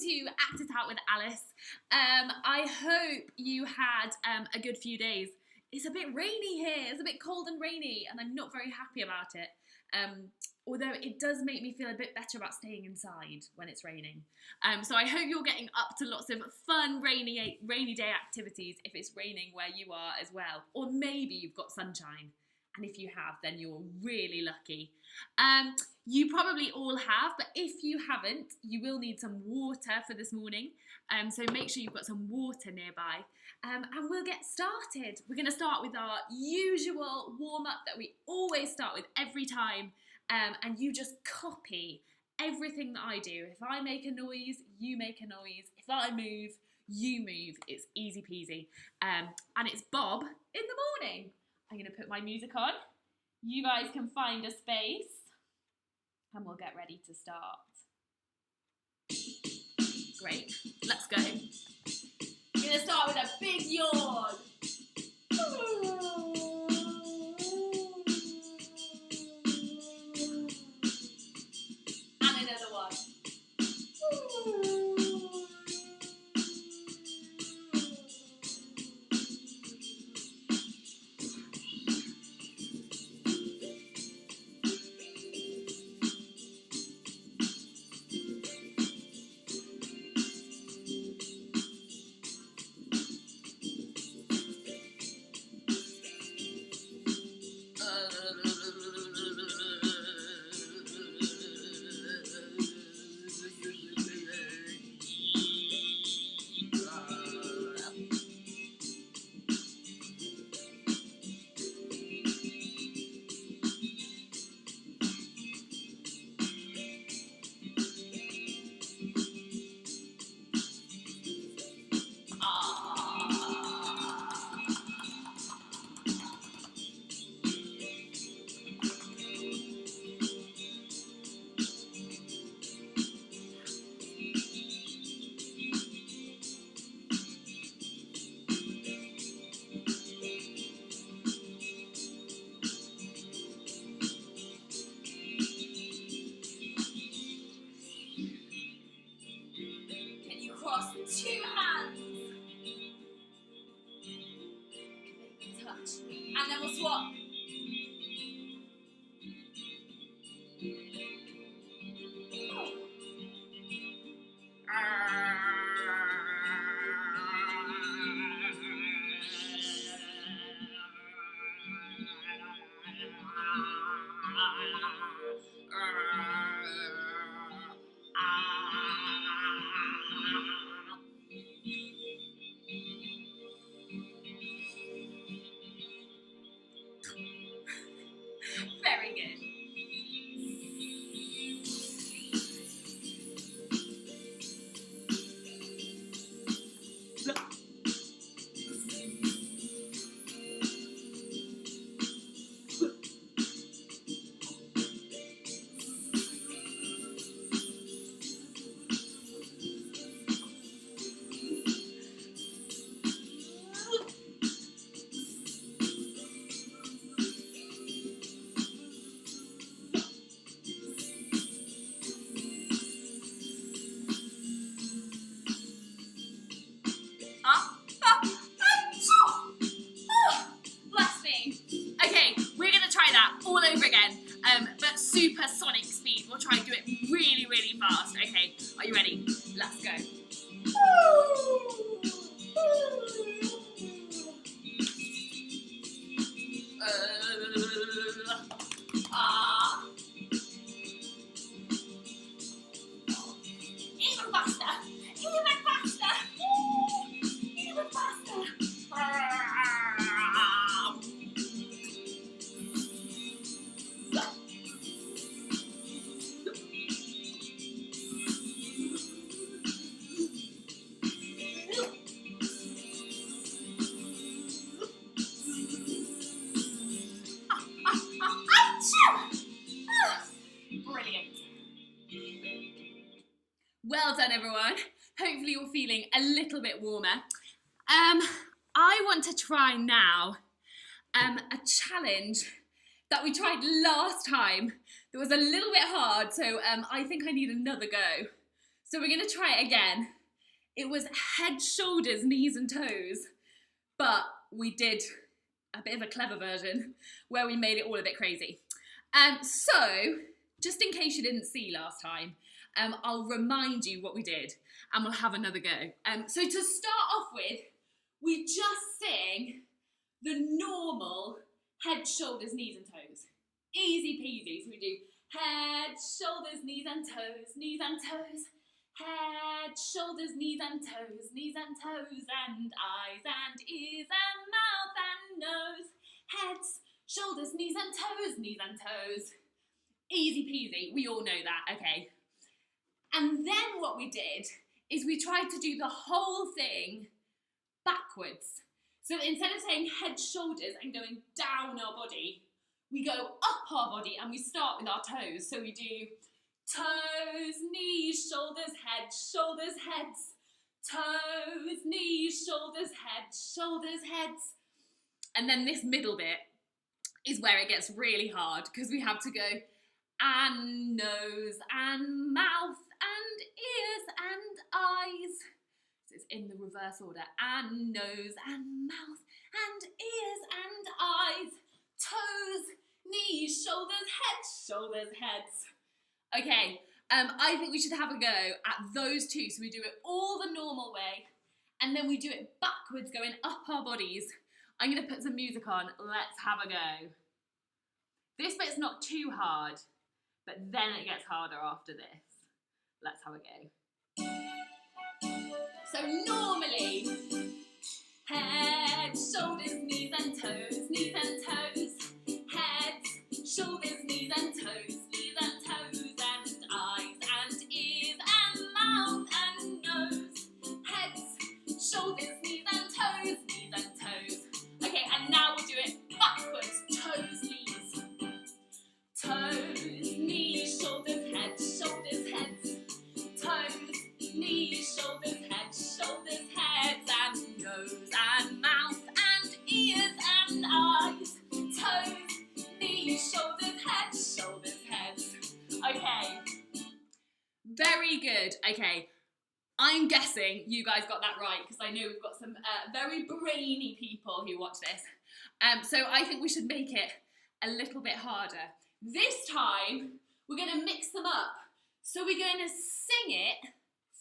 to Act It Out with Alice. I hope you had a good few days. It's a bit rainy here. It's a bit cold and rainy, and I'm not very happy about it. Although it does make me feel a bit better about staying inside when it's raining. So I hope you're getting up to lots of fun rainy day activities if it's raining where you are as well. Or maybe you've got sunshine. And if you have, then you're really lucky. You probably all have, but if you haven't, you will need some water for this morning. So make sure you've got some water nearby. And we'll get started. We're going to start with our usual warm-up that we always start with every time. And you just copy everything that I do. If I make a noise, you make a noise. If I move, you move. It's easy peasy. And it's Bob in the morning. I'm going to put my music on. You guys can find a space and we'll get ready to start. Great, let's go. We're going to start with a big yawn. And another one. Two hands. Touch. And then we'll swap. Very good. But supersonic speed. We'll try and do it really, really fast. Okay, are you ready? Let's go. Even faster. Even faster. Even faster. Well done, everyone. Hopefully you're feeling a little bit warmer. I want to try now a challenge that we tried last time that was a little bit hard, so I think I need another go. So we're going to try it again. It was head, shoulders, knees and toes, but we did a bit of a clever version where we made it all a bit crazy. So, just in case you didn't see last time, I'll remind you what we did and we'll have another go. So to start off with, we just sing the normal head, shoulders, knees and toes. Easy peasy. So we do head, shoulders, knees and toes, head, shoulders, knees and toes, and eyes and ears and mouth and nose. Heads, shoulders, knees and toes. Easy peasy, we all know that, okay. And then what we did is we tried to do the whole thing backwards. So instead of saying head, shoulders and going down our body, we go up our body and we start with our toes. So we do toes, knees, shoulders, heads. Toes, knees, shoulders, heads. And then this middle bit is where it gets really hard because we have to go and nose and mouth and ears and eyes. So it's in the reverse order. And nose and mouth and ears and eyes. Toes, knees, shoulders, heads. Okay, I think we should have a go at those two. So we do it all the normal way and then we do it backwards, going up our bodies. I'm going to put some music on. Let's have a go. This bit's not too hard, but then it gets harder after this. Let's have a go. So normally, head, shoulders, knees and toes, heads, shoulders, knees and toes, and eyes and ears and mouth and nose, heads, shoulders, knees and toes. Okay, and now we'll do it backwards, toes, knees. Toes, knees, shoulders, heads. Toes, knees, shoulders, heads, and nose and mouth and ears and eyes. Toes, knees, shoulders, heads. Okay. Very good. Okay. I'm guessing you guys got that right because I know we've got some very brainy people who watch this. So I think we should make it a little bit harder. This time, we're going to mix them up. So we're going to sing it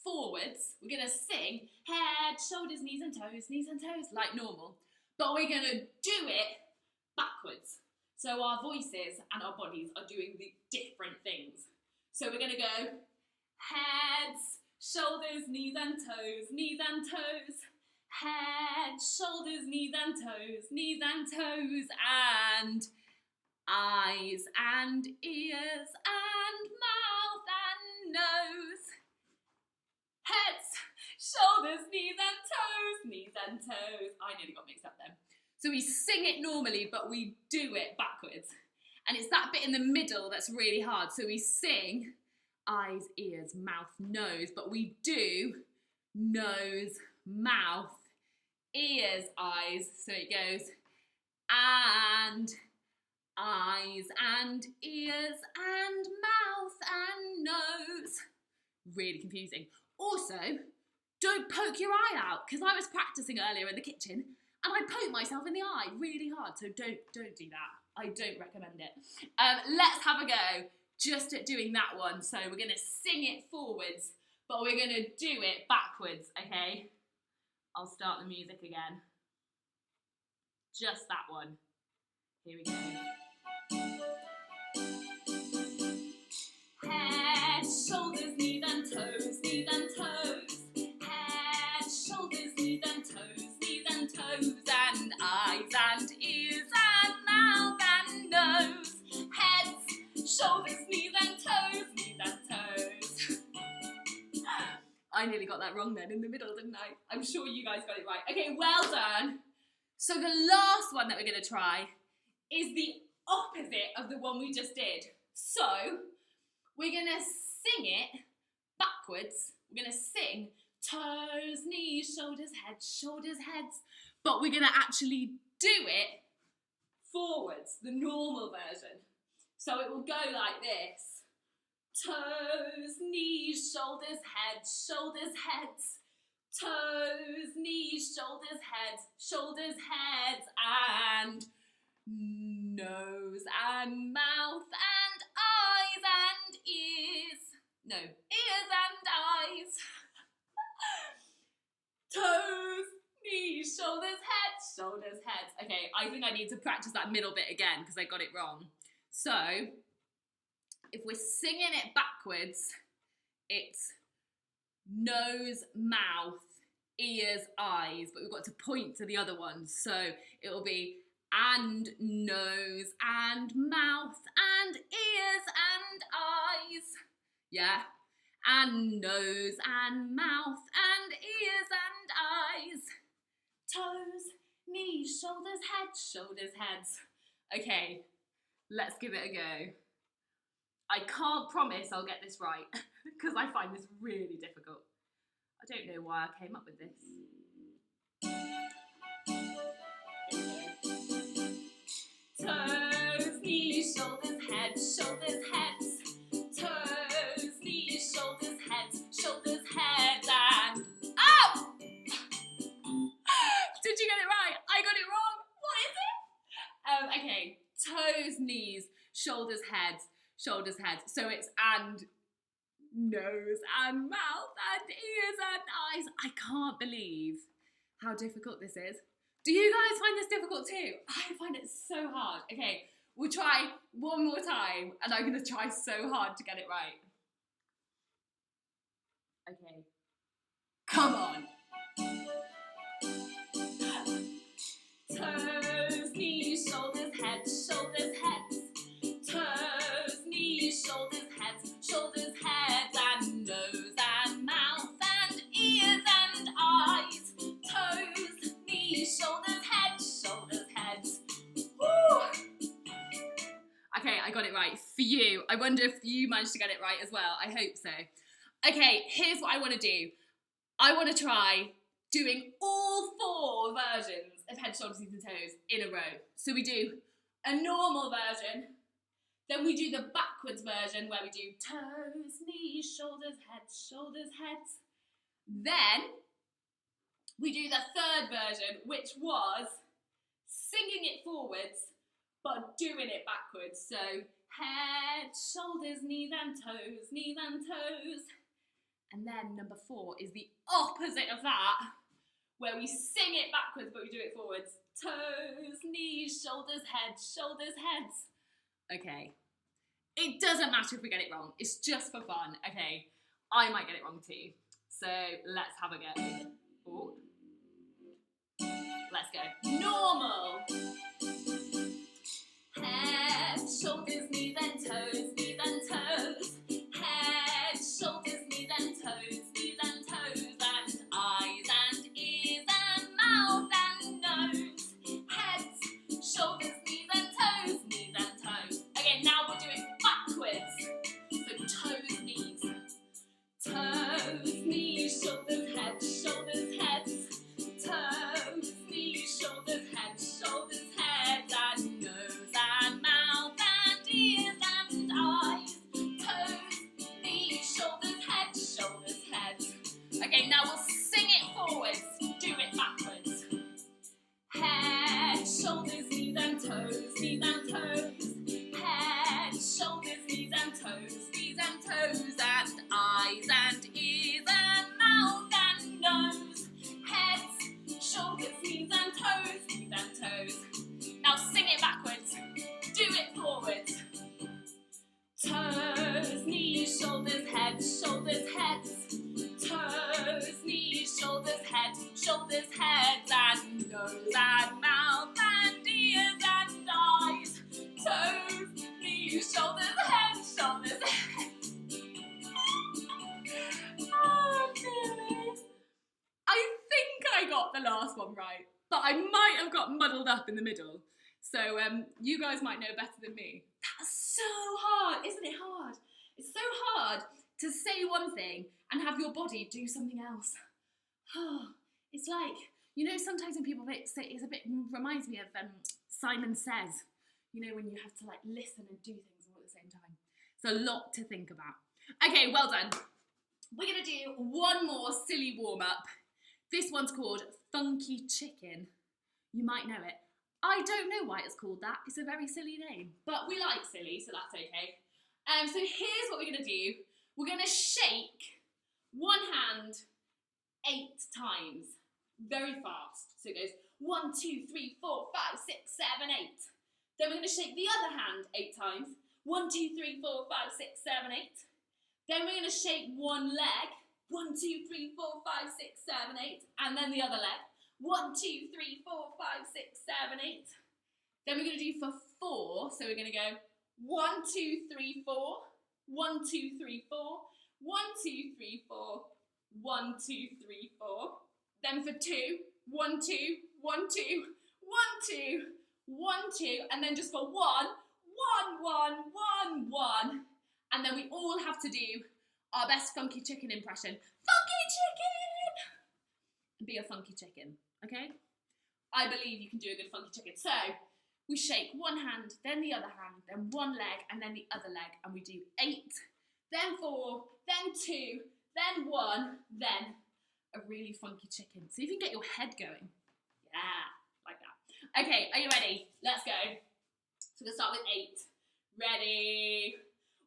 forwards. We're going to sing head, shoulders, knees and toes, like normal. But we're going to do it backwards. So our voices and our bodies are doing the different things. So we're going to go heads, shoulders, knees and toes, head, shoulders, knees and toes, and eyes and ears and mouth and nose. Heads, shoulders, knees and toes. I nearly got mixed up then. So we sing it normally, but we do it backwards. And it's that bit in the middle that's really hard. So we sing eyes, ears, mouth, nose, but we do nose, mouth, ears, eyes. So it goes and eyes and ears and mouth and nose. Really confusing. Also, don't poke your eye out because I was practicing earlier in the kitchen and I poked myself in the eye really hard. So don't do that. I don't recommend it. Let's have a go just at doing that one. So we're going to sing it forwards, but we're going to do it backwards, okay? I'll start the music again. Just that one. Here we go. Head, shoulders, knees and toes, head, shoulders, knees and toes, and eyes and ears and mouth and nose, heads, shoulders, knees and toes. I nearly got that wrong then in the middle, didn't I? I'm sure you guys got it right. Okay, well done. So the last one that we're going to try is the opposite of the one we just did. So we're going to sing it backwards. We're going to sing toes, knees, shoulders, heads. But we're going to actually do it forwards, the normal version. So it will go like this. Toes, knees, shoulders, heads, shoulders, heads. Toes, knees, shoulders, heads, shoulders, heads, and nose and mouth and eyes and ears. No, ears and eyes. Toes, knees, shoulders, heads, shoulders, heads. Okay, I think I need to practice that middle bit again because I got it wrong. So, if we're singing it backwards, it's nose, mouth, ears, eyes, but we've got to point to the other ones. So it'll be and nose and mouth and ears and eyes. Yeah? And nose and mouth and ears and eyes. Toes, knees, shoulders, heads, shoulders, heads. Okay, let's give it a go. I can't promise I'll get this right because I find this really difficult. I don't know why I came up with this. Toes, knees, shoulders, heads, shoulders, heads. Toes, knees, shoulders, heads, shoulders, heads, and oh! Did you get it right? I got it wrong. What is it? Okay. Toes, knees, shoulders, heads, shoulders, heads. So it's and nose and mouth and ears and eyes. I can't believe how difficult this is. Do you guys find this difficult too? I find it so hard. Okay, we'll try one more time and I'm going to try so hard to get it right. Okay, come on. Toes, knees, shoulders, heads, shoulders, heads. Toes, knees, shoulders, heads, shoulders, heads, and nose and mouth and ears and eyes. Toes, knees, shoulders, heads, shoulders, heads. Woo! Okay, I got it right. For you. I wonder if you managed to get it right as well. I hope so. Okay, here's what I want to do. I want to try doing all 4 versions of head, shoulders, knees and toes in a row. So we do a normal version, then we do the backwards version where we do toes, knees, shoulders, heads. Then we do the third version, which was singing it forwards, but doing it backwards. So head, shoulders, knees and toes, knees and toes. And then number 4 is the opposite of that, where we sing it backwards, but we do it forwards. Toes, knees, shoulders, heads. Okay. It doesn't matter if we get it wrong. It's just for fun. Okay. I might get it wrong too. So let's have a go. Ooh. Let's go. Normal. Head, shoulders, knees and toes, knees and toes. Head, shoulders, knees and toes, knees and toes. And eyes and ears and mouth and nose. Heads, shoulders, knees and toes, knees and toes. Okay, now we'll do it backwards. So toes, knees. Toes, knees, shoulders, heads, shoulders, heads. Toes, knees, shoulders, heads, shoulders, heads. And nose and mouth and ears and eyes. Toes, knees, shoulders, heads, shoulders, heads. Okay, now we'll sing it forwards. Do it backwards. Head, shoulders, knees and toes, knees and toes. Head, shoulders, knees and toes, knees and toes. And eyes and ears and mouth and nose. Heads, shoulders, knees and toes, knees and toes. Now sing it backwards. Do it forwards. Toes, knees, shoulders, heads, heads. Toes, knees, shoulders, heads, and nose and mouth and ears and eyes. Toes, knees, shoulders, heads. Oh, dear. I think I got the last one right, but I might have got muddled up in the middle. So you guys might know better than me. That's so hard, isn't it hard? It's so hard to say one thing and have your body do something else. It's like, you know, sometimes when people say it's a bit, reminds me of Simon Says, you know, when you have to like listen and do things all at the same time. It's a lot to think about. Okay, well done. We're going to do one more silly warm-up. This one's called Funky Chicken. You might know it. I don't know why it's called that. It's a very silly name, but we like silly, so that's okay. So here's what we're going to do. We're going to shake one hand 8 times, very fast. So it goes 1, 2, 3, 4, 5, 6, 7, 8. Then we're going to shake the other hand 8 times. 1, 2, 3, 4, 5, 6, 7, 8. Then we're going to shake one leg. 1, 2, 3, 4, 5, 6, 7, 8. And then the other leg. 1, 2, 3, 4, 5, 6, 7, 8. Then we're going to do for 4. So we're going to go 1, 2, 3, 4. 1, 2, 3, 4. 1, 2, 3, 4. 1, 2, 3, 4. Then for 2. 1, 2, 1, 2, 1, 2, 1, 2. And then just for 1, 1, 1, 1, 1. And then we all have to do our best funky chicken impression. Funky chicken! And be a funky chicken, okay? I believe you can do a good funky chicken. So we shake one hand, then the other hand, then one leg, and then the other leg. And we do 8, then 4, then 2, then 1, then a really funky chicken. See if you can get your head going. Yeah, like that. Okay, are you ready? Let's go. So we're going to start with 8. Ready?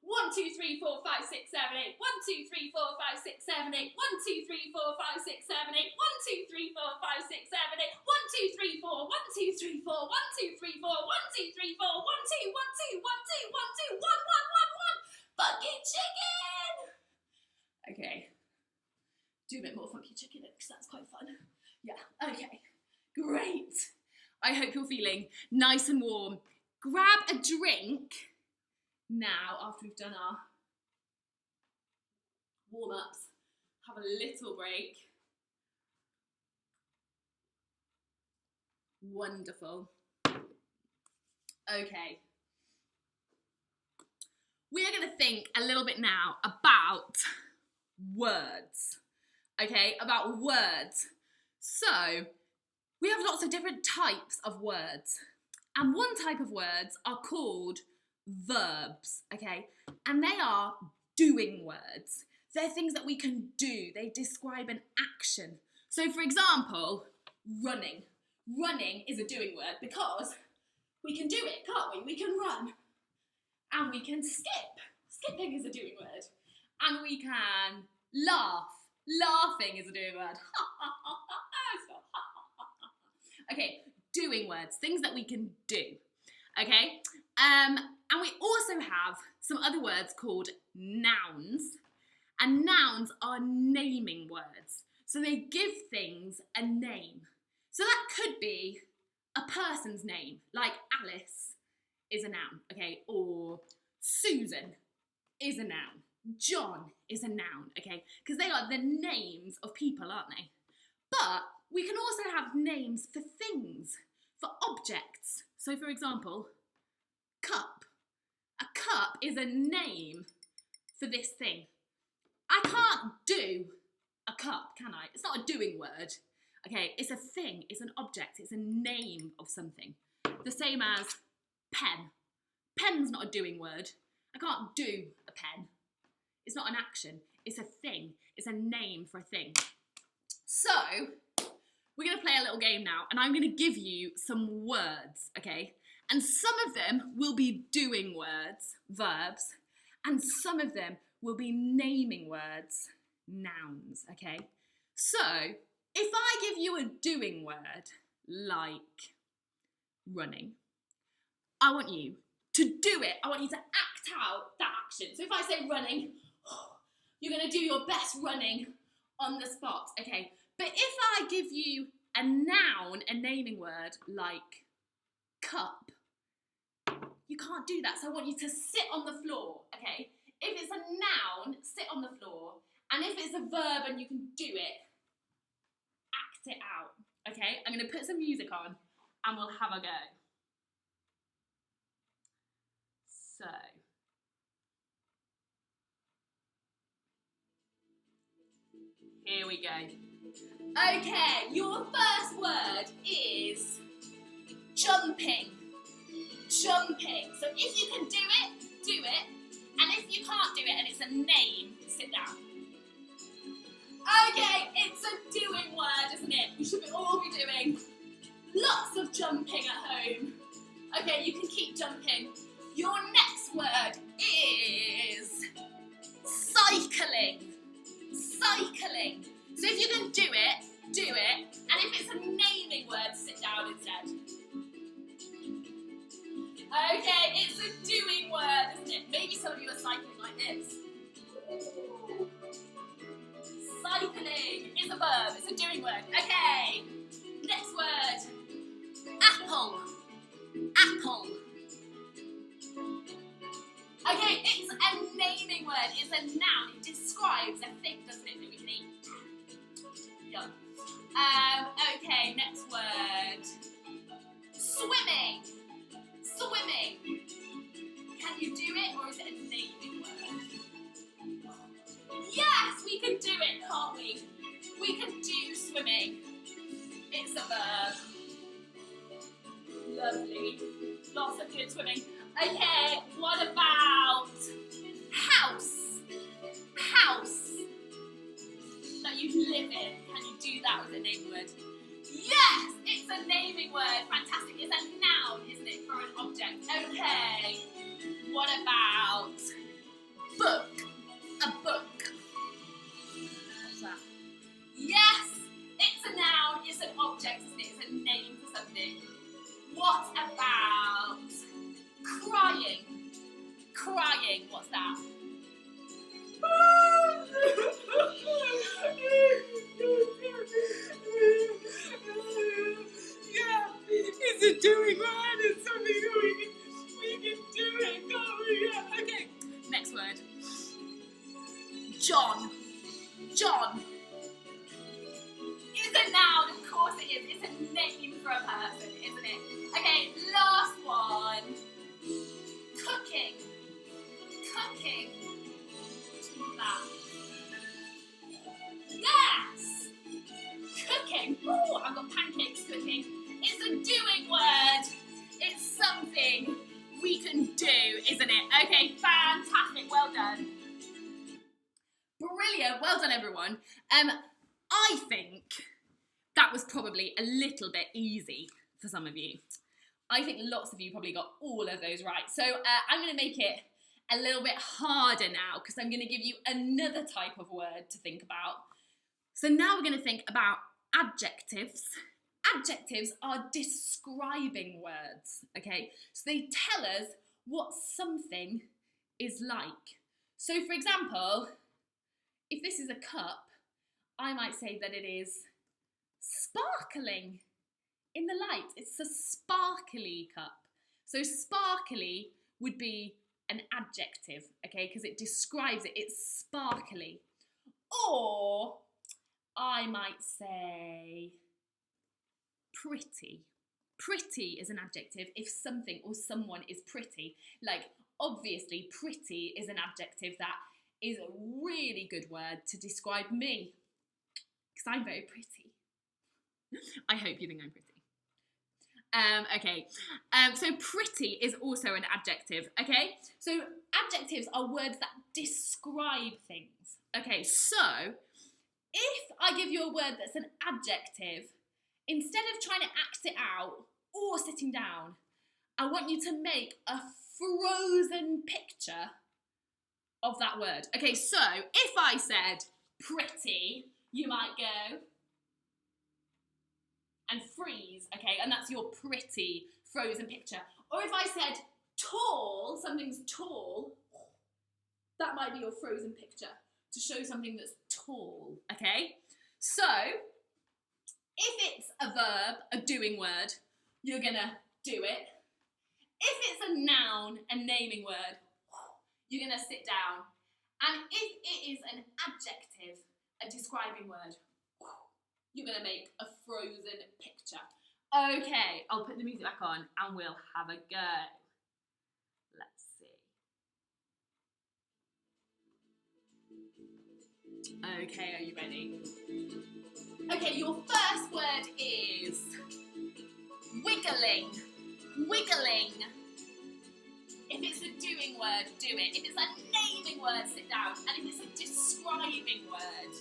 1, 2, 3, 4, 5, 6, 7, 8. 1, 2, 3, 4, 5, 6, 7, 8. 1, 2, 3, 4, 5, 6, 7, 8. 1, 2, 3, 4, 5, 6, 7, 8. 1, 2, 3, 4. 1, 2, 3, 4. 1, 2, 3, 4. 1, 2, 3, 4. 1, 2, 1, 2, 1, 2, 1, 2, 1, 1, 1, 1. Funky chicken! Okay. Do a bit more funky chicken because that's quite fun. Yeah, okay. Great. I hope you're feeling nice and warm. Grab a drink now after we've done our warm-ups. Have a little break. Wonderful. Okay. We are going to think a little bit now about words. Okay, about words. So, we have lots of different types of words. And one type of words are called verbs, okay? And they are doing words. They're things that we can do. They describe an action. So, for example, running. Running is a doing word because we can do it, can't we? We can run. And we can skip. Skipping is a doing word. And we can laugh. Laughing is a doing word. Okay, doing words, things that we can do. Okay, and we also have some other words called nouns. And nouns are naming words. So they give things a name. So that could be a person's name, like Alice is a noun, okay? Or Susan is a noun. John is a noun, okay? Because they are the names of people, aren't they? But we can also have names for things, for objects. So, for example, cup. A cup is a name for this thing. I can't do a cup, can I? It's not a doing word. Okay, it's a thing, it's an object, it's a name of something. The same as pen. Pen's not a doing word. I can't do a pen. It's not an action, it's a thing. It's a name for a thing. So, we're going to play a little game now, and I'm going to give you some words, okay? And some of them will be doing words, verbs, and some of them will be naming words, nouns, okay? So, if I give you a doing word, like running, I want you to do it. I want you to act out that action. So if I say running, you're going to do your best running on the spot, okay? But if I give you a noun, a naming word, like cup, you can't do that. So I want you to sit on the floor, okay? If it's a noun, sit on the floor. And if it's a verb and you can do it, act it out, okay? I'm going to put some music on and we'll have a go. So, here we go. Okay, your first word is jumping. Jumping. So if you can do it, do it. And if if you can't do it and it's a name, sit down. Okay, it's a doing word, isn't it? We should all be doing lots of jumping at home. Okay, you can keep jumping. Your next word is cycling. Cycling. So if you can do it, do it. And if it's a naming word, sit down instead. Okay, it's a doing word, isn't it? Maybe some of you are cycling like this. Cycling is a verb, it's a doing word. Okay, next word. Apple. Apple. Okay, it's a naming word, it's a noun. It describes a thing, doesn't it, that we can eat? Yum. Okay, next word. Swimming. Swimming. Can you do it, or is it a naming word? Yes, we can do it, can't we? We can do swimming. It's a verb. Lovely. Lots of good swimming. Okay, what about house? House that you live in. Can you do that with a naming word? Yes, it's a naming word. Fantastic. It's a noun, isn't it, for an object? Okay. What about book? A book. What's that? Yes, it's a noun. It's an object, isn't it? It's a name for something. What about crying? Crying. What's that? Yeah, it's a doing word. It's something that we can do it, can't we? Yeah. Okay. Next word. John. John. It's a noun, of course it is. It's a name for a person, isn't it? Okay, last one. Cooking. Cooking. That. Yes! Cooking. Oh, I've got pancakes cooking. It's a doing word. It's something we can do, isn't it? Okay, fantastic. Well done. Brilliant. Well done, everyone. I think that was probably a little bit easy for some of you. I think lots of you probably got all of those right. So I'm going to make it a little bit harder now because I'm going to give you another type of word to think about. So now we're going to think about adjectives. Adjectives are describing words, okay? So they tell us what something is like. So for example, if this is a cup, I might say that it is sparkling in the light. It's a sparkly cup. So sparkly would be an adjective, okay, because it describes it. It's sparkly. Or I might say pretty. Pretty is an adjective if something or someone is pretty. Like, obviously, pretty is an adjective that is a really good word to describe me, because I'm very pretty. I hope you think I'm pretty. Okay, so pretty is also an adjective, okay? So adjectives are words that describe things. Okay, so if I give you a word that's an adjective, instead of trying to act it out or sitting down, I want you to make a frozen picture of that word. Okay, so if I said pretty, you might go and freeze, okay, and that's your pretty frozen picture. Or if I said tall, something's tall, that might be your frozen picture to show something that's tall, okay? So, if it's a verb, a doing word, you're gonna do it. If it's a noun, a naming word, you're gonna sit down. And if it is an adjective, a describing word, you're gonna make a frozen picture. Okay, I'll put the music back on and we'll have a go. Let's see. Okay, are you ready? Okay, your first word is wiggling. Wiggling. If if it's a doing word, do it. If it's a naming word, sit down. And if it's a describing word,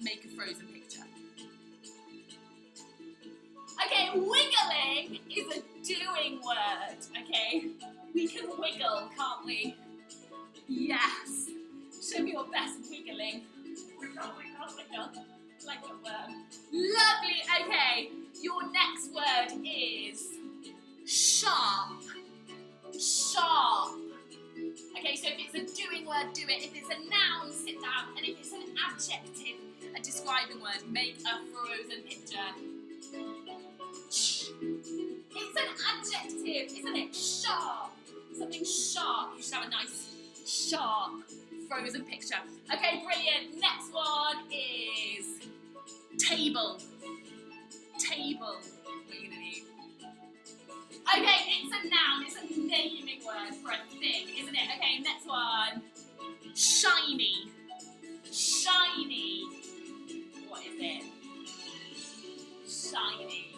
make a frozen picture. Okay, wiggling is a doing word, okay? We can wiggle, can't we? Yes. Show me your best wiggling. Wiggle, wiggle, wiggle. Like a worm. Lovely. Okay, your next word is sharp. Sharp. Okay, so if it's a doing word, do it. If it's a noun, sit down. And if it's an adjective, a describing word, make a frozen picture. It's an adjective, isn't it? Sharp. Something sharp. You should have a nice, sharp, frozen picture. Okay, brilliant. Next one is table. Table. What are you going to do? Okay, it's a noun. It's a naming word for a thing, isn't it? Okay, next one. Shiny. Shiny. What is it? Shiny.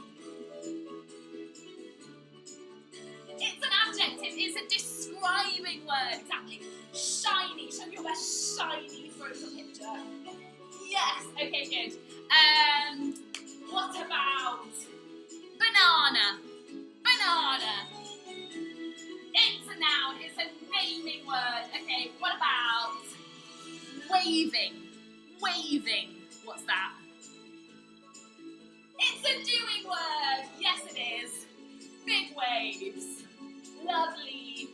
It's an adjective, it's a describing word, exactly. Shiny, show me your best shiny frozen picture. Yes, okay, good. What about banana? Banana. It's a noun, it's a naming word. Okay, what about waving? Waving, what's that? It's a doing word, yes it is. Big waves. Lovely.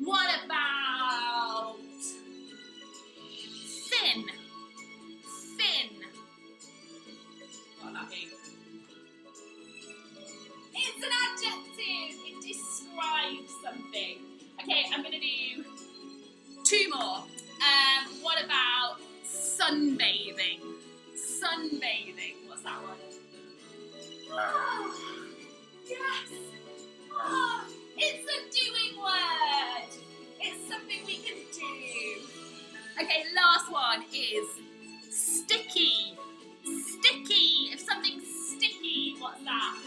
What about thin? Thin. What that mean? It's an adjective. It describes something. Okay, I'm going to do two more. What about sunbathing? Sunbathing. What's that one? Oh, yes. Oh, it's a doing word. It's something we can do. Okay, last one is sticky. Sticky. If something's sticky, what's that?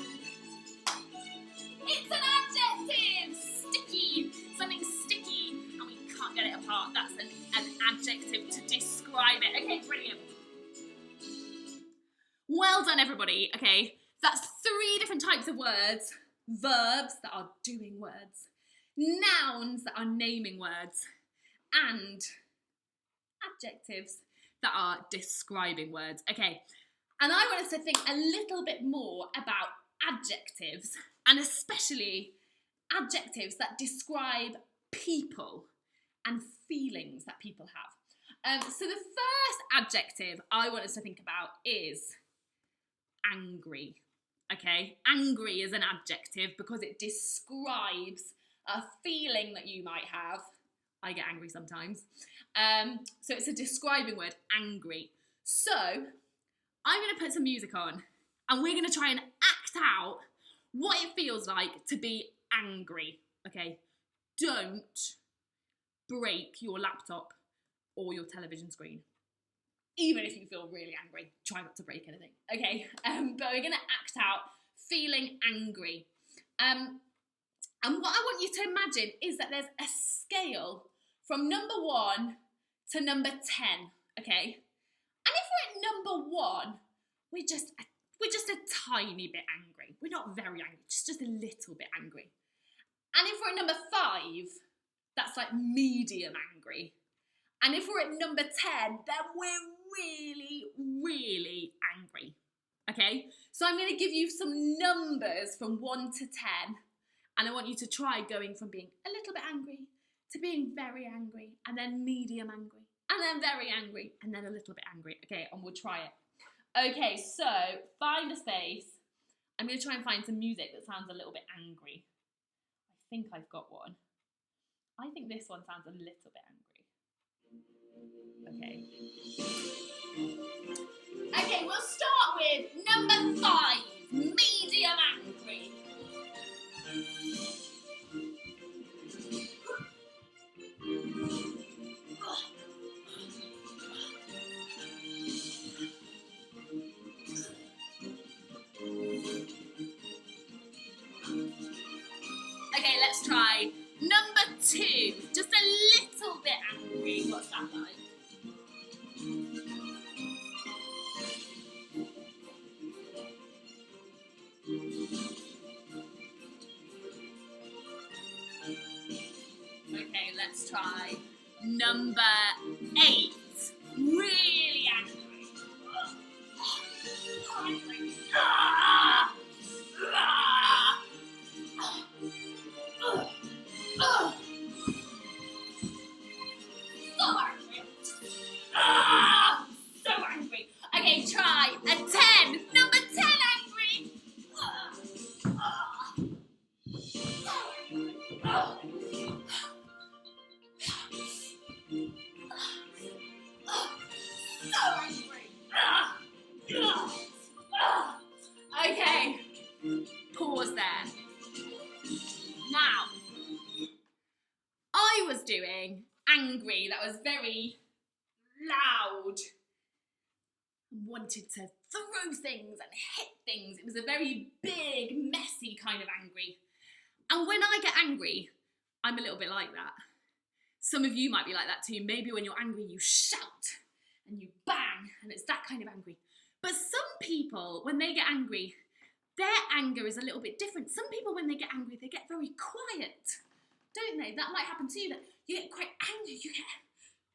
It's an adjective. Sticky. Something's sticky and we can't get it apart. That's an adjective to describe it. Okay, brilliant. Well done, everybody. Okay, that's 3 different types of words. Verbs that are doing words, nouns that are naming words, and adjectives that are describing words. Okay, and I want us to think a little bit more about adjectives, and especially adjectives that describe people and feelings that people have. So the first adjective I want us to think about is angry. Okay, angry is an adjective because it describes a feeling that you might have. I get angry sometimes. So it's a describing word, angry. So I'm going to put some music on and we're going to try and act out what it feels like to be angry. Okay, don't break your laptop or your television screen. Even if you feel really angry, try not to break anything, okay? But we're going to act out feeling angry. And what I want you to imagine is that there's a scale from number 1 to number 10, okay? And if we're at number 1, we're just a tiny bit angry. We're not very angry, just a little bit angry. And if we're at number 5, that's like medium angry. And if we're at number 10, then we're really, really angry, okay? So I'm going to give you some numbers from 1 to 10, and I want you to try going from being a little bit angry to being very angry, and then medium angry, and then very angry, and then a little bit angry, okay? And we'll try it. Okay, so find a space. I'm going to try and find some music that sounds a little bit angry. I think I've got one. I think this one sounds a little bit angry. Okay. Okay, we'll start with number 5, medium angry. Okay, let's try Number 2, just a little bit angry. What's that like? Okay, let's try number 8. Really angry. Angry. So angry. So angry. Okay, try a 10. Number 10 angry. So angry. Okay, pause there. Now, I was doing angry. That was very loud. Wanted to throw things and hit things. It was a very big, messy kind of angry. And when I get angry, I'm a little bit like that. Some of you might be like that too. Maybe when you're angry, you shout and you bang, and it's that kind of angry. But some people, when they get angry, their anger is a little bit different. Some people, when they get angry, they get very quiet, don't they? That might happen to you, that you get quite angry, you get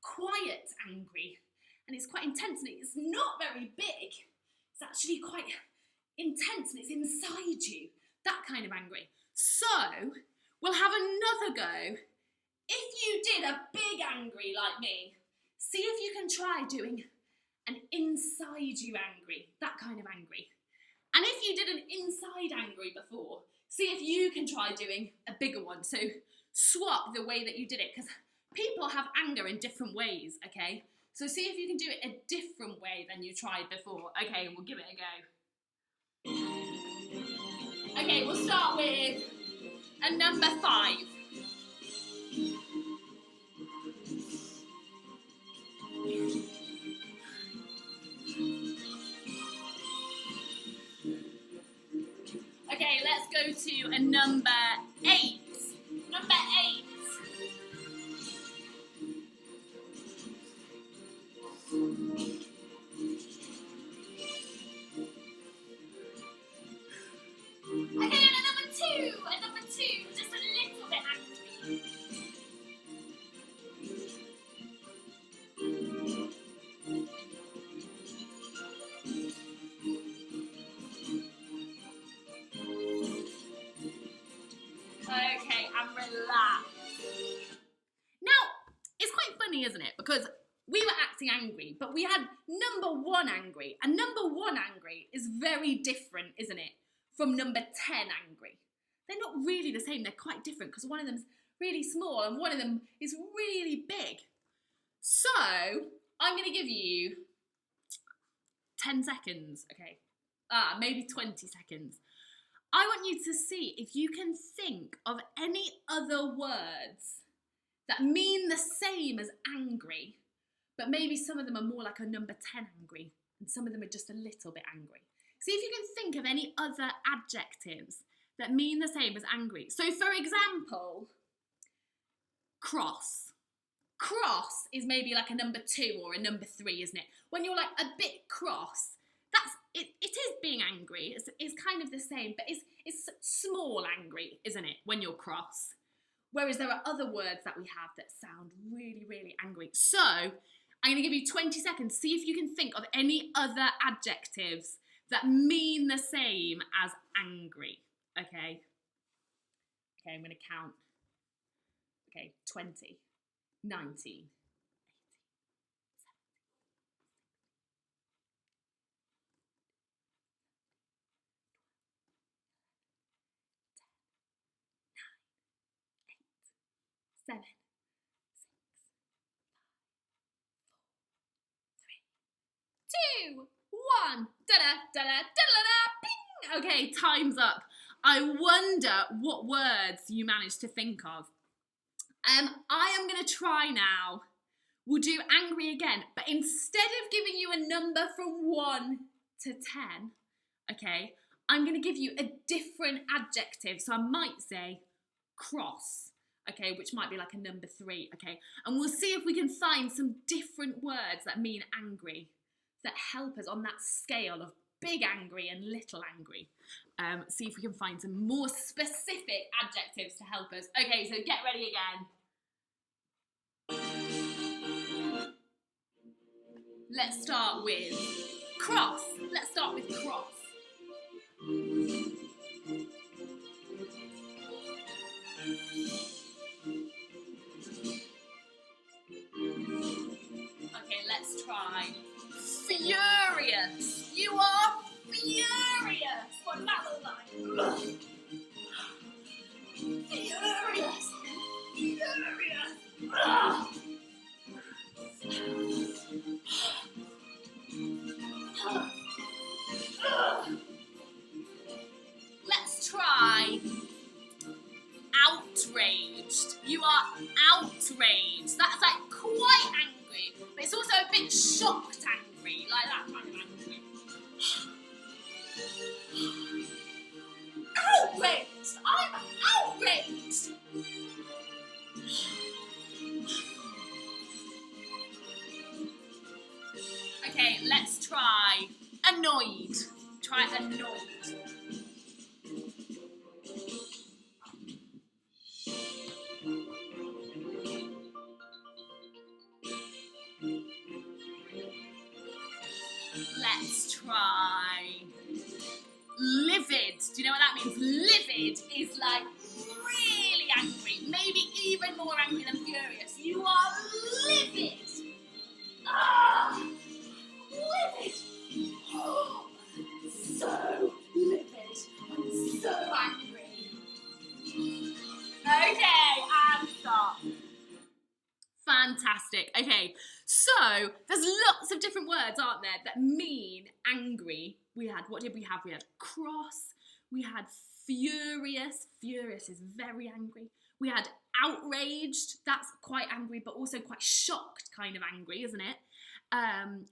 quiet angry, and it's quite intense, and it's not very big. It's actually quite intense, and it's inside you, that kind of angry. So, we'll have another go. If you did a big angry like me, see if you can try doing an inside you angry, that kind of angry. And if you did an inside angry before, see if you can try doing a bigger one. So swap the way that you did it, because people have anger in different ways, okay? So see if you can do it a different way than you tried before. Okay, we'll give it a go. Okay, we'll start with a number 5. Okay, let's go to a number 8. Number 8. Okay, and a number 2. A number 2, just a little bit angry. Okay, and relax. Now, it's quite funny, isn't it? Because we were acting angry, but we had number 1 angry. And number 1 angry is very different, isn't it, from number 10 angry. They're not really the same. They're quite different, because one of them's really small and one of them is really big. So, I'm going to give you 10 seconds, okay? Maybe 20 seconds. I want you to see if you can think of any other words that mean the same as angry, but maybe some of them are more like a number 10 angry, and some of them are just a little bit angry. See if you can think of any other adjectives that mean the same as angry. So, for example, cross. Cross is maybe like a number 2 or a number 3, isn't it? When you're like a bit cross, it is being angry. It's kind of the same, but it's small angry, isn't it, when you're cross? Whereas there are other words that we have that sound really, really angry. So, I'm going to give you 20 seconds. See if you can think of any other adjectives that mean the same as angry, okay? Okay, I'm going to count. Okay, 20, 19, 7, 6, 5, 4, 3, 2, 1. Ping! Okay, time's up. I wonder what words you managed to think of. I am going to try now. We'll do angry again, but instead of giving you a number from 1 to 10, okay, I'm going to give you a different adjective. So I might say cross. okay, which might be like a number 3, okay? And we'll see if we can find some different words that mean angry, that help us on that scale of big angry and little angry. See if we can find some more specific adjectives to help us. Okay, so get ready again. Let's start with cross. Let's start with cross. Okay, let's try furious. You are furious. What does that look like? Furious. Furious. Let's try outraged. You are outraged. That's like quite angry, but it's also a bit shocked angry, like that kind of angry. Outraged! I'm outraged! Okay, let's try annoyed. Try annoyed. Let's try livid. Do you know what that means? Livid is like really angry, maybe even more angry than furious. You are livid. Ah, livid. Oh, so livid. I'm so angry. Okay, and stop. Fantastic. Okay, so there's lots of different words, aren't there, that mean angry. We had, what did we have? We had cross, we had furious. Furious is very angry. We had outraged, that's quite angry, but also quite shocked kind of angry, isn't it?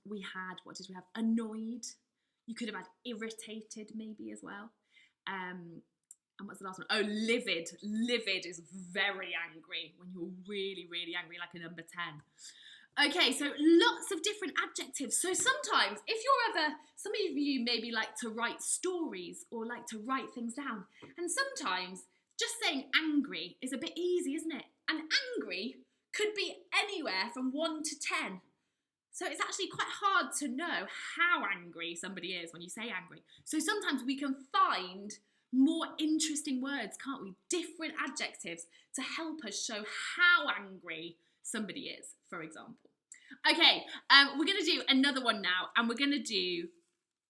We had, what did we have? Annoyed. You could have had irritated maybe as well. And what's the last one? Oh, livid. Livid is very angry, when you're really, really angry, like a number 10. Okay, so lots of different adjectives. So sometimes, if you're ever, some of you maybe like to write stories or like to write things down, and sometimes just saying angry is a bit easy, isn't it? And angry could be anywhere from 1 to 10. So it's actually quite hard to know how angry somebody is when you say angry. So sometimes we can find more interesting words, can't we? Different adjectives to help us show how angry somebody is, for example. Okay, we're going to do another one now, and we're going to do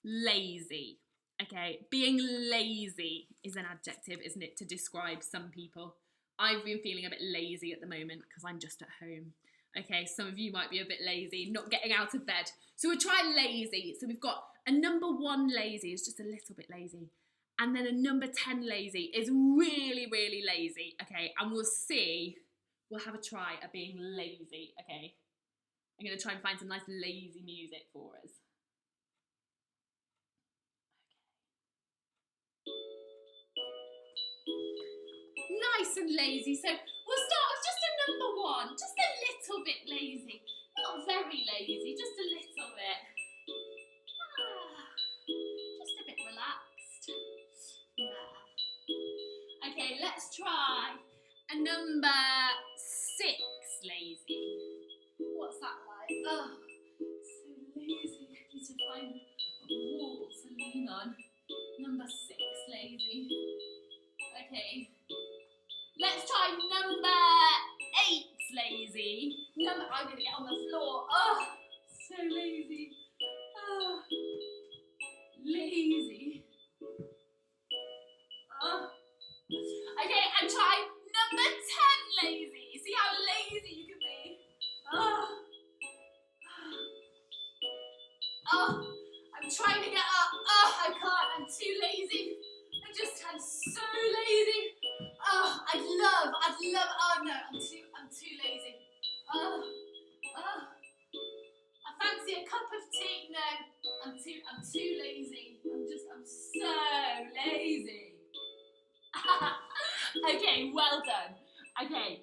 lazy. Okay, being lazy is an adjective, isn't it, to describe some people. I've been feeling a bit lazy at the moment because I'm just at home. Okay, some of you might be a bit lazy, not getting out of bed. So we'll try lazy. So we've got a number 1 lazy is just a little bit lazy. And then a number 10 lazy is really, really lazy. Okay, and we'll see, we'll have a try at being lazy. Okay, I'm going to try and find some nice lazy music for us. Nice and lazy. So we'll start with just a number 1, just a little bit lazy. Not very lazy, just a little bit. Just a bit relaxed. Yeah. Okay, let's try a number 6 lazy. What's that like? Oh, so lazy. I need to find a wall to lean on. Number 6 lazy. Okay. Let's try number 8 lazy. I'm going to get on the floor. Oh, so lazy. Oh, lazy. Oh. Okay, and try number 10 lazy. See how lazy you can be. Oh. Oh, I'm trying to get up. Oh, I can't. I'm too lazy. I'm so lazy. Oh, I'd love, oh no, I'm too lazy. Oh, I fancy a cup of tea. No, I'm too lazy. I'm so lazy. Okay, well done. Okay.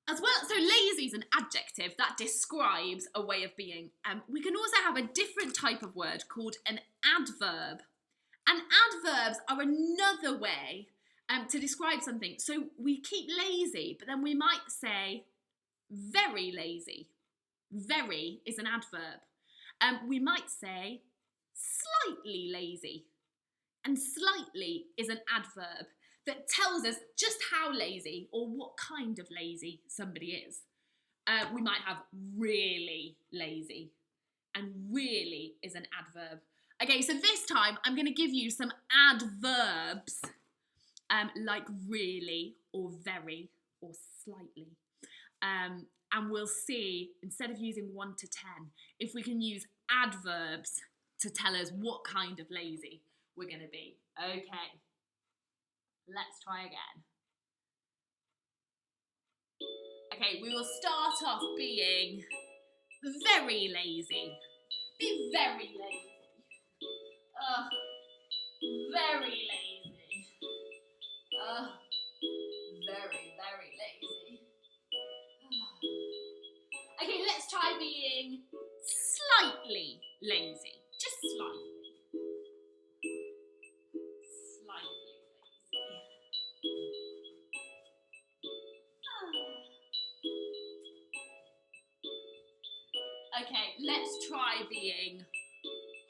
As well, so lazy is an adjective that describes a way of being. We can also have a different type of word called an adverb. And adverbs are another way to describe something. So we keep lazy, but then we might say very lazy. Very is an adverb. We might say slightly lazy. And slightly is an adverb that tells us just how lazy or what kind of lazy somebody is. We might have really lazy, and really is an adverb. Okay, so this time I'm going to give you some adverbs like really or very or slightly. And we'll see, instead of using 1 to 10, if we can use adverbs to tell us what kind of lazy we're going to be. Okay, let's try again. Okay, we will start off being very lazy. Be very lazy. Very lazy. Very, very lazy. Okay, let's try being slightly lazy. Just slightly. Slightly lazy. Okay, let's try being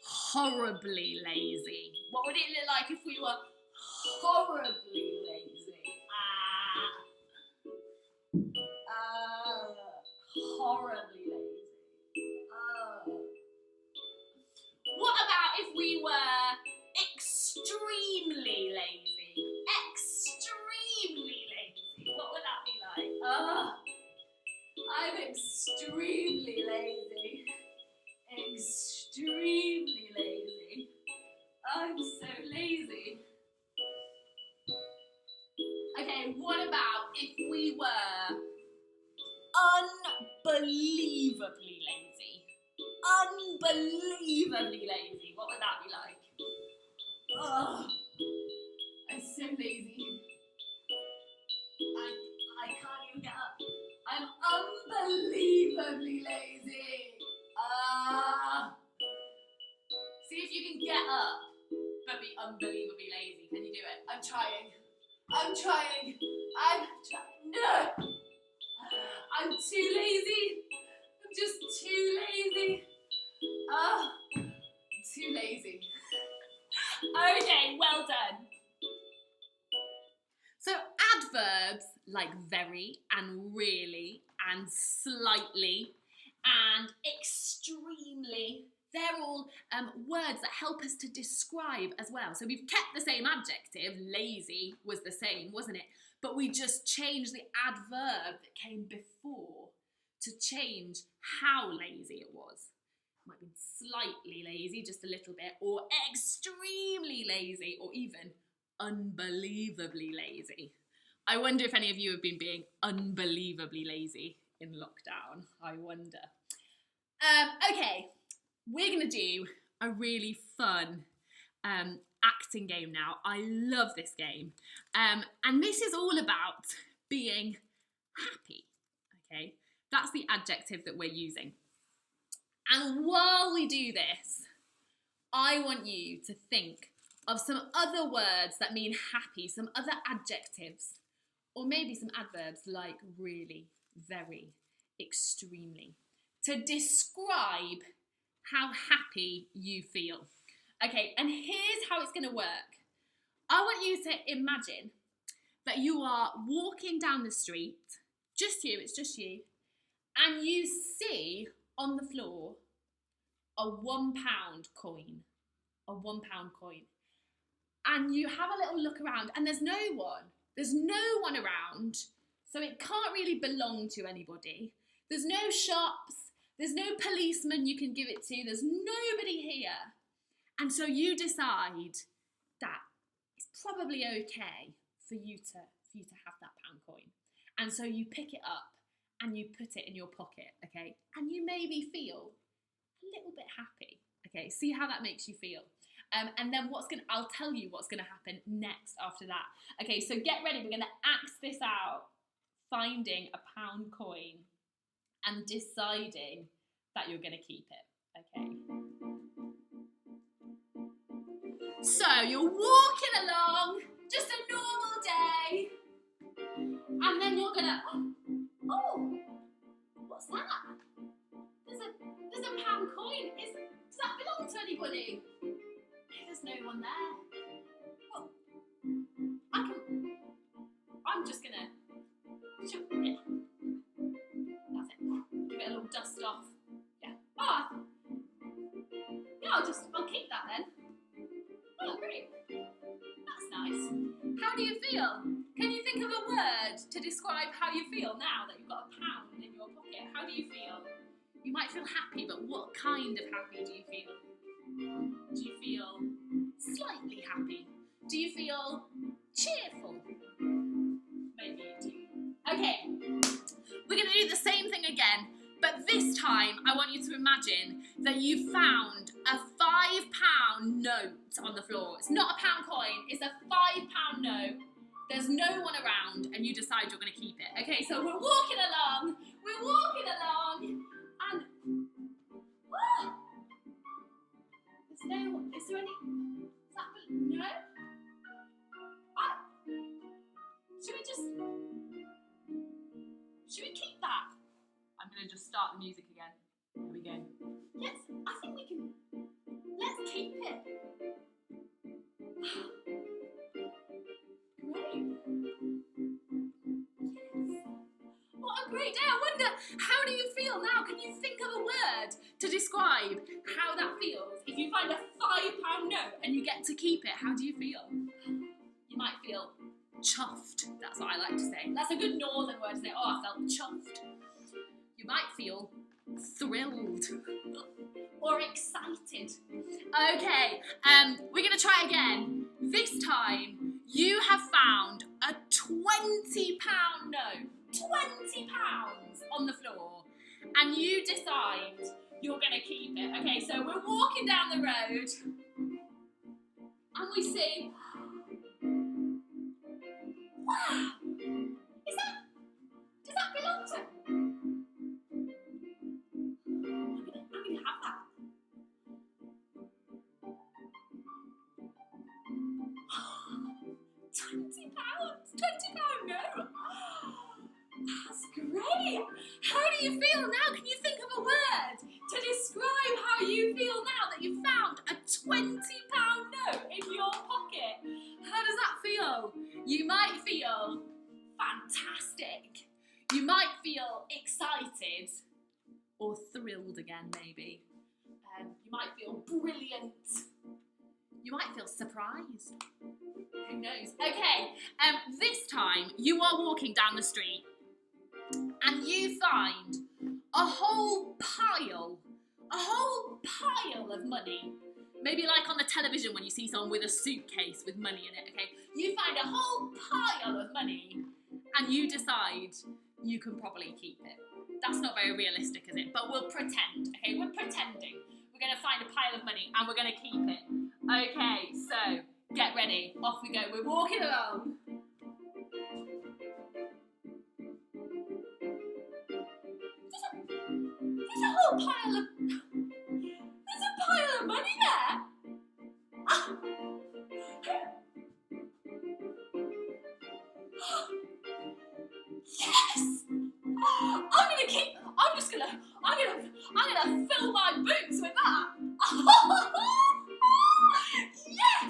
horribly lazy. What would it look like if we were horribly lazy? Horribly lazy. What about if we were extremely lazy? Extremely lazy. What would that be like? I'm extremely lazy. Extremely lazy. I'm so lazy. Okay, what about if we were unbelievably lazy? Unbelievably lazy. What would that be like? I'm so lazy. I can't even get up. I'm unbelievably lazy. See if you can get up, but be unbelievably lazy. Can you do it? I'm trying. No! I'm too lazy. I'm just too lazy. I'm too lazy. Okay, well done. So adverbs like very and really and slightly and extremely, they're all words that help us to describe as well. So we've kept the same adjective, lazy was the same, wasn't it? But we just changed the adverb that came before to change how lazy it was. It might be slightly lazy, just a little bit, or extremely lazy, or even unbelievably lazy. I wonder if any of you have been being unbelievably lazy in lockdown. I wonder. Okay, we're going to do a really fun acting game now. I love this game. And this is all about being happy, okay? That's the adjective that we're using. And while we do this, I want you to think of some other words that mean happy, some other adjectives, or maybe some adverbs like really, very, extremely, to describe how happy you feel. Okay, and here's how it's going to work. I want you to imagine that you are walking down the street, just you, it's just you, and you see on the floor a £1 coin, a £1 coin. And you have a little look around and there's no one around, so it can't really belong to anybody. There's no shops, there's no policeman you can give it to, there's nobody here. And so you decide that it's probably okay for you to have that pound coin. And so you pick it up and you put it in your pocket, okay? And you maybe feel a little bit happy, okay? See how that makes you feel. And then I'll tell you what's gonna happen next after that. Okay, so get ready, we're gonna act this out, finding a pound coin and deciding that you're gonna keep it, okay? So you're walking along, just a normal day, and then you're gonna, oh, what's that? There's a pound coin. Does that belong to anybody? There's no one there. Well, I'm just gonna chuck it. That's it. Give it a little dust off. Yeah. Oh, yeah, I'll keep that then. Oh, great. That's nice. How do you feel? Can you think of a word to describe how you feel now that you've got a pound in your pocket? How do you feel? You might feel happy, but what kind of happy do you feel? Do you feel slightly happy? Do you feel cheerful? Maybe you do. Okay, we're going to do the same thing again, but this time I want you to imagine that you found a £5 note on the floor. It's not a pound coin, it's a £5 note. There's no one around and you decide you're going to keep it. Okay, so we're walking along, and is there any, no? Should we keep that? I'm going to just start the music again. There we go. Yes, I think we can, let's keep it. Great. Yes. What a great day. I wonder, how do you feel now? Can you think of a word to describe how that feels? If you find a £5 note and you get to keep it, how do you feel? You might feel chuffed. That's what I like to say. That's a good northern word to say. Oh, I felt chuffed. You might feel thrilled or excited. Okay, we're going to try again. This time, you have found a £20 note. £20 on the floor, and you decide you're going to keep it. Okay, so we're walking down the road and we see, wow, does that belong to, I'm going to have that. £20 note. That's great. How do you feel now? Can you think of a word to describe how you feel now that you found a £20 note in your pocket? How does that feel? You might feel fantastic. You might feel excited or thrilled again, maybe. You might feel brilliant. You might feel surprised. Who knows? Okay, this time you are walking down the street and you find a whole pile of money. Maybe like on the television when you see someone with a suitcase with money in it, okay? You find a whole pile of money and you decide you can probably keep it. That's not very realistic, is it? But we'll pretend, okay? We're pretending. We're going to find a pile of money and we're going to keep it. Okay, so get ready. Off we go. We're walking along. There's a whole pile of... There's a pile of money there. Yes! I'm gonna fill my boots with that. Yes!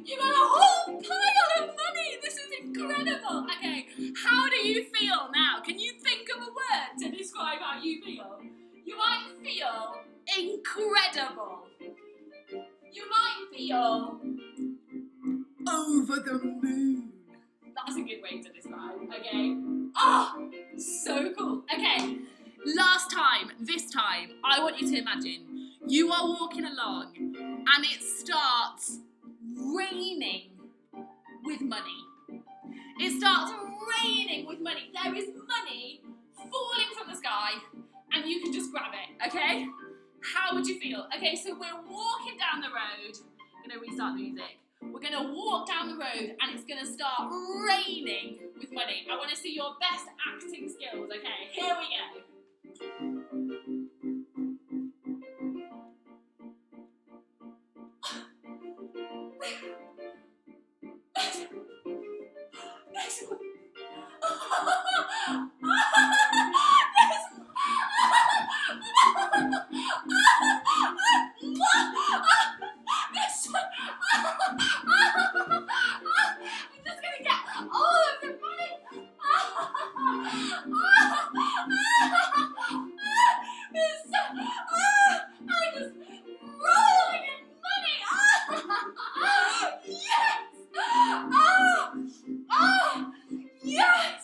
You got a whole pile of money. This is incredible. Okay, how do you feel now? Can you think of a word to describe how you feel? You might feel incredible. You might feel over the moon. That's a good way to describe, okay? Oh, so cool. Okay, this time, I want you to imagine you are walking along and it starts raining with money. It starts raining with money. There is money falling from the sky and you can just grab it, okay? How would you feel? Okay, so we're walking down the road. I'm going to restart the music. We're going to walk down the road and it's going to start raining with money. I want to see your best acting skills, okay? Here we go. I'm just gonna get all of the money. I'm just rolling in money. Yes. Yes.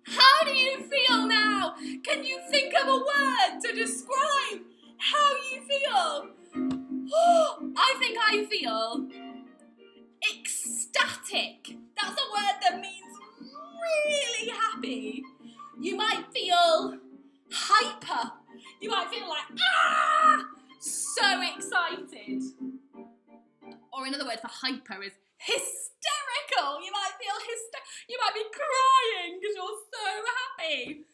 How do you feel now? Can you think of a word to describe how you feel? I think I feel ecstatic. That's a word that means really happy. You might feel hyper. You might feel like, so excited. Or another word for hyper is hysterical. You might feel you might be crying because you're so happy.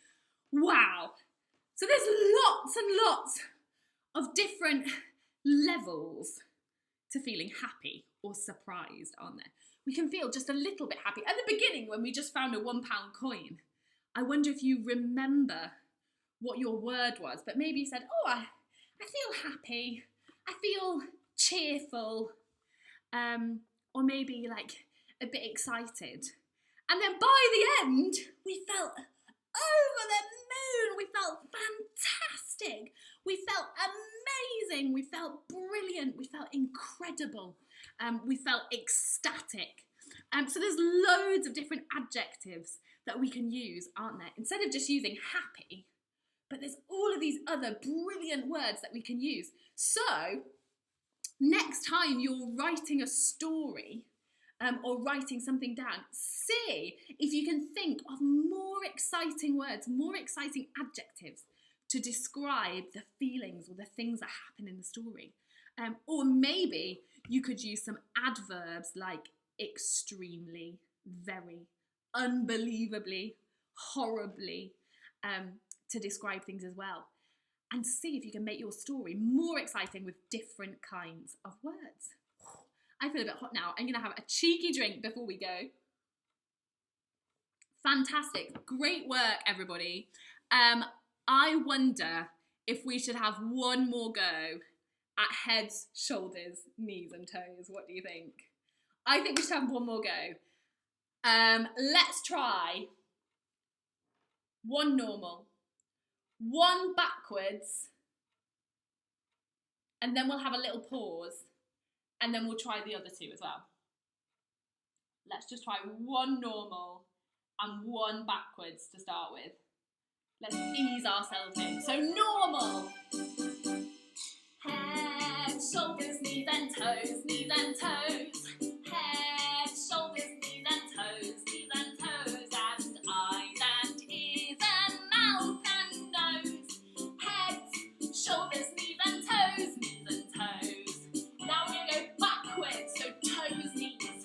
Wow. So there's lots and lots of different levels to feeling happy or surprised, aren't there? We can feel just a little bit happy. At the beginning, when we just found a £1 coin, I wonder if you remember what your word was, but maybe you said, I feel happy, I feel cheerful, or maybe like a bit excited. And then by the end, we felt over the moon, we felt fantastic, we felt amazing, we felt brilliant, we felt incredible, we felt ecstatic. So there's loads of different adjectives that we can use, aren't there? Instead of just using happy, but there's all of these other brilliant words that we can use. So next time you're writing a story or writing something down, see if you can think of more exciting words, more exciting adjectives to describe the feelings or the things that happen in the story. Or maybe you could use some adverbs like extremely, very, unbelievably, horribly, to describe things as well. And see if you can make your story more exciting with different kinds of words. I feel a bit hot now. I'm going to have a cheeky drink before we go. Fantastic. Great work, everybody. I wonder if we should have one more go at heads, shoulders, knees and toes. What do you think? I think we should have one more go. Let's try one normal, one backwards, and then we'll have a little pause, and then we'll try the other two as well. Let's just try one normal and one backwards to start with. Let's ease ourselves in. So normal. Head, shoulders, knees and toes, knees and toes. Head, shoulders, knees and toes, knees and toes. And eyes and ears and mouth and nose. Heads, shoulders, knees and toes, knees and toes. Now we're going to go backwards. So toes, knees.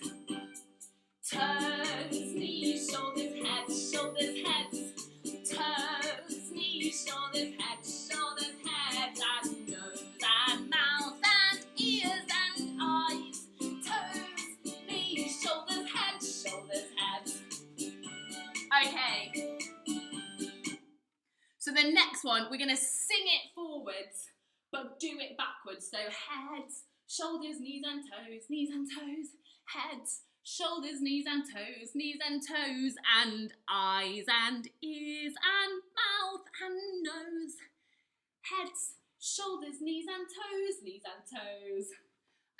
Toes, knees, shoulders, heads, shoulders, heads. Toes, knees, shoulders, heads, shoulders, heads. And nose and mouth and ears and eyes. Toes, knees, shoulders, heads, shoulders, heads. Okay. So the next one, we're going to sing it forwards, but do it backwards. So heads, shoulders, knees and toes, heads, shoulders, knees and toes, and eyes and ears and mouth and nose. Heads, shoulders, knees and toes.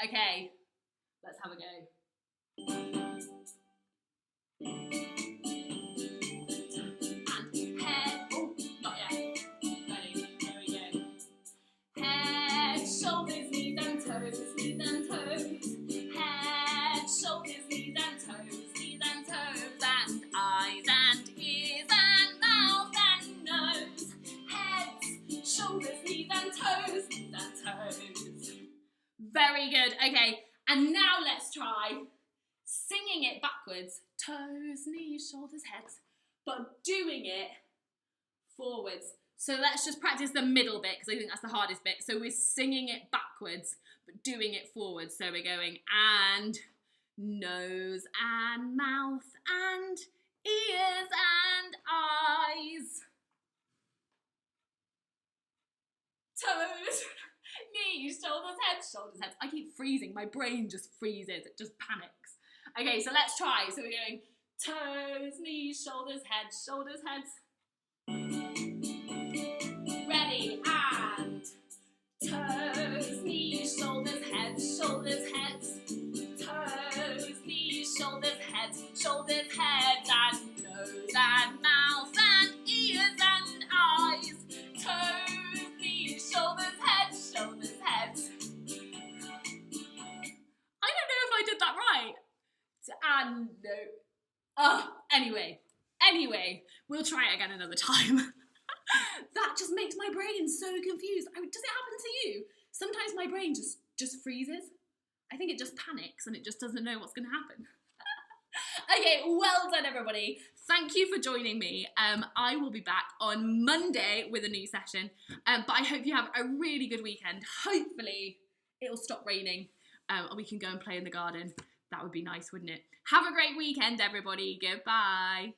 Okay, let's have a go. And head, oh, not yet. Ready, here we go. Head, shoulders, knees and toes, head, shoulders, knees and toes, and eyes and ears and mouth and nose. Heads, shoulders, knees and toes. Very good. Okay, and now let's try singing it backwards. Toes, knees, shoulders, heads. But doing it forwards. So let's just practice the middle bit, because I think that's the hardest bit. So we're singing it backwards, but doing it forwards. So we're going and nose and mouth and ears and eyes. Toes, knees, shoulders, heads, shoulders, heads. I keep freezing. My brain just freezes. It just panics. Okay, so let's try. So we're going toes, knees, shoulders, heads, shoulders, heads. Ready, and toes, knees, shoulders, heads, shoulders, heads. Toes, knees, shoulders, heads, shoulders, heads, and nose and mouth and ears and eyes. Toes, knees, shoulders, heads, shoulders, heads. I don't know if I did that right. And no. Oh, anyway, we'll try it again another time. That just makes my brain so confused. Does it happen to you? Sometimes my brain just freezes. I think it just panics and it just doesn't know what's going to happen. Okay, well done, everybody. Thank you for joining me. I will be back on Monday with a new session. But I hope you have a really good weekend. Hopefully, it'll stop raining and we can go and play in the garden. That would be nice, wouldn't it? Have a great weekend, everybody. Goodbye.